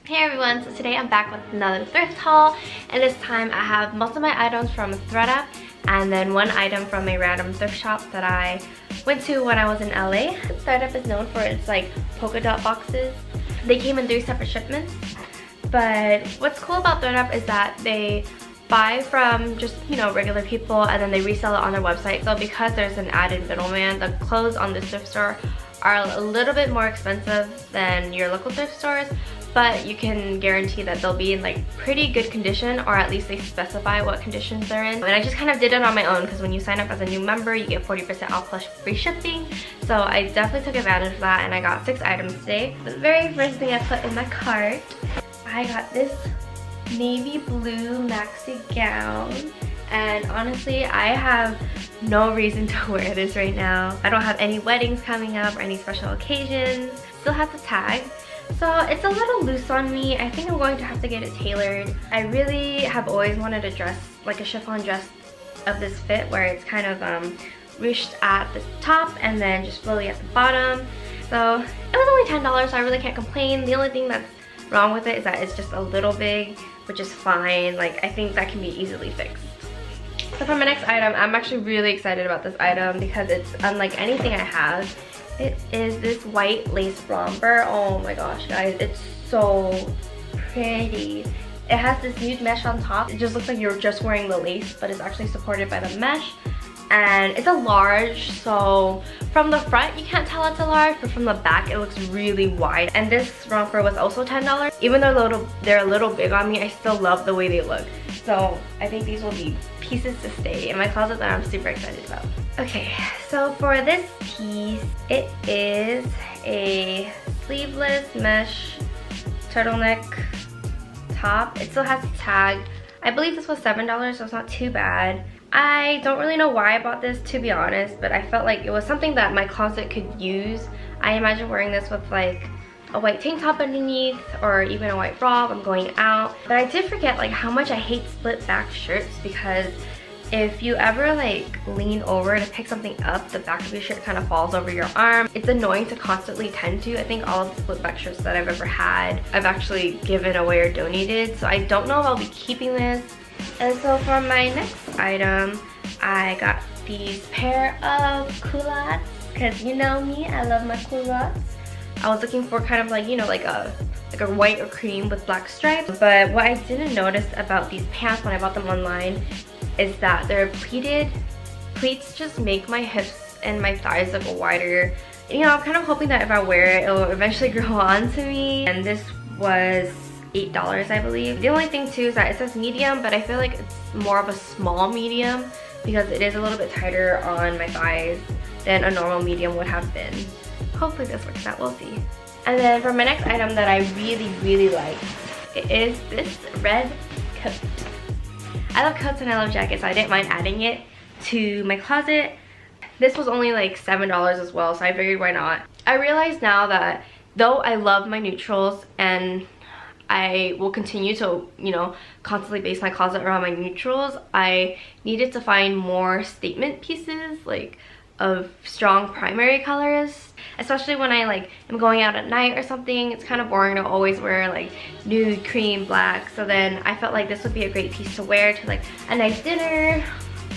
Hey everyone, so today I'm back with another thrift haul, and this time I have most of my items from Thrift and then one item from a random thrift shop that I went to when I was in LA. Thrift is known for its like polka dot boxes. They came in 3 separate shipments, but what's cool about Thrift is that they buy from just, you know, regular people and then they resell it on their website. So because there's an added middleman, the clothes on this thrift store are a little bit more expensive than your local thrift stores, but you can guarantee that they'll be in like pretty good condition, or at least they specify what conditions they're in. And I just kind of did it on my own because when you sign up as a new member, you get 40% off plus free shipping. So I definitely took advantage of that, and I got 6 items today. The very first thing I put in my cart, I got this navy blue maxi gown. And honestly, I have no reason to wear this right now. I don't have any weddings coming up or any special occasions. Still has the tag. So it's a little loose on me. I think I'm going to have to get it tailored. I really have always wanted a dress, like a chiffon dress of this fit where it's kind of ruched at the top and then just flowy at the bottom. So it was only $10, so I really can't complain. The only thing that's wrong with it is that it's just a little big, which is fine. Like, I think that can be easily fixed. So for my next item, I'm actually really excited about this item because it's unlike anything I have. It is this white lace romper. Oh my gosh, guys, it's so pretty. It has this huge mesh on top. It just looks like you're just wearing the lace, but it's actually supported by the mesh. And it's a large, so from the front you can't tell it's a large, but from the back it looks really wide. And this romper was also $10. Even though they're a little big on me, I still love the way they look. So I think these will be pieces to stay in my closet that I'm super excited about. Okay, so for this piece, it is a sleeveless mesh turtleneck top. It still has a tag. I believe this was $7, so it's not too bad. I don't really know why I bought this, to be honest, but I felt like it was something that my closet could use. I imagine wearing this with like a white tank top underneath or even a white bra if I'm going out. But I did forget like how much I hate split back shirts, because if you ever like lean over to pick something up, the back of your shirt kind of falls over your arm. It's annoying to constantly tend to. I think all of the split back shirts that I've ever had, I've actually given away or donated. So I don't know if I'll be keeping this. And so for my next item, I got these pair of culottes, because you know me, I love my culottes. I was looking for kind of like, you know, like a white or cream with black stripes. But what I didn't notice about these pants when I bought them online is that they're pleated. Pleats just make my hips and my thighs look wider. You know, I'm kind of hoping that if I wear it, it'll eventually grow on to me. And this was $8, I believe. The only thing too is that it says medium, but I feel like it's more of a small medium because it is a little bit tighter on my thighs than a normal medium would have been. Hopefully this works out, we'll see. And then for my next item that I really like, it is this red coat. I love coats and I love jackets, so I didn't mind adding it to my closet. This was only like $7 as well, so I figured why not. I realize now that though I love my neutrals and I will continue to, you know, constantly base my closet around my neutrals, I needed to find more statement pieces, like of strong primary colors, especially when I like am going out at night or something. It's kind of boring to always wear like nude, cream, black. So then I felt like this would be a great piece to wear to like a nice dinner,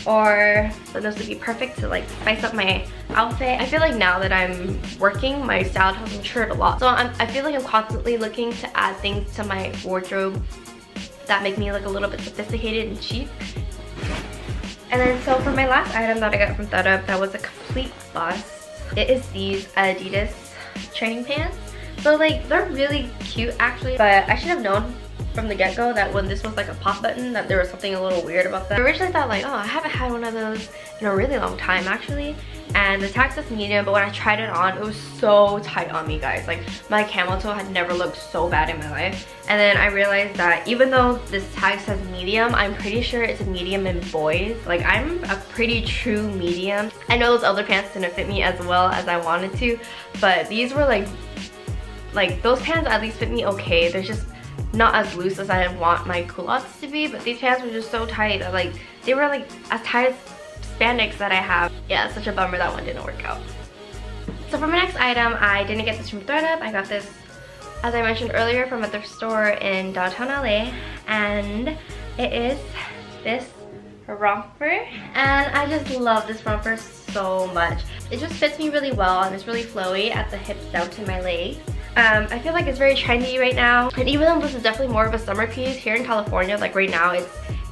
or so this would be perfect to like spice up my outfit. I feel like now that I'm working, my style has matured a lot. So I feel like I'm constantly looking to add things to my wardrobe that make me look a little bit sophisticated and chic. And then so for my last item that I got from Thrift that was a complete bust, it is these Adidas training pants. So like they're really cute actually, but I should have known from the get-go that when this was like a pop button that there was something a little weird about that. I originally thought like, oh, I haven't had one of those in a really long time actually, and the tag says medium, but when I tried it on, it was so tight on me, guys. Like my camel toe had never looked so bad in my life. And then I realized that even though this tag says medium, I'm pretty sure it's a medium in boys. Like I'm a pretty true medium. I know those other pants didn't fit me as well as I wanted to, but these were like those pants at least fit me okay. They're just not as loose as I want my culottes to be, but these pants were just so tight that like they were like as tight as spandex that I have. Yeah, it's such a bummer that one didn't work out. So for my next item, I didn't get this from Thrift. I got this as I mentioned earlier, from a thrift store in downtown LA, and it is this romper, and I just love this romper so much. It just fits me really well, and it's really flowy at the hips down to my legs. I feel like it's very trendy right now, and even though this is definitely more of a summer piece, here in California, like right now, it's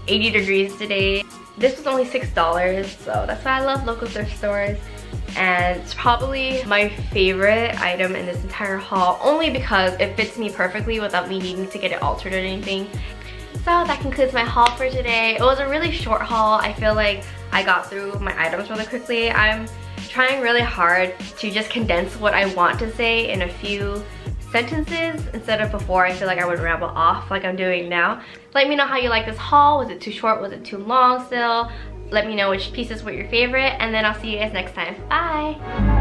80 degrees today. This was only $6, so that's why I love local thrift stores. And it's probably my favorite item in this entire haul, only because it fits me perfectly without me needing to get it altered or anything. So that concludes my haul for today. It was a really short haul. I feel like I got through my items really quickly. I'm trying really hard to just condense what I want to say in a few sentences instead of before I feel like I would ramble off like I'm doing now. Let me know how you like this haul. Was it too short? Was it too long still? Let me know which pieces were your favorite, and then I'll see you guys next time. Bye!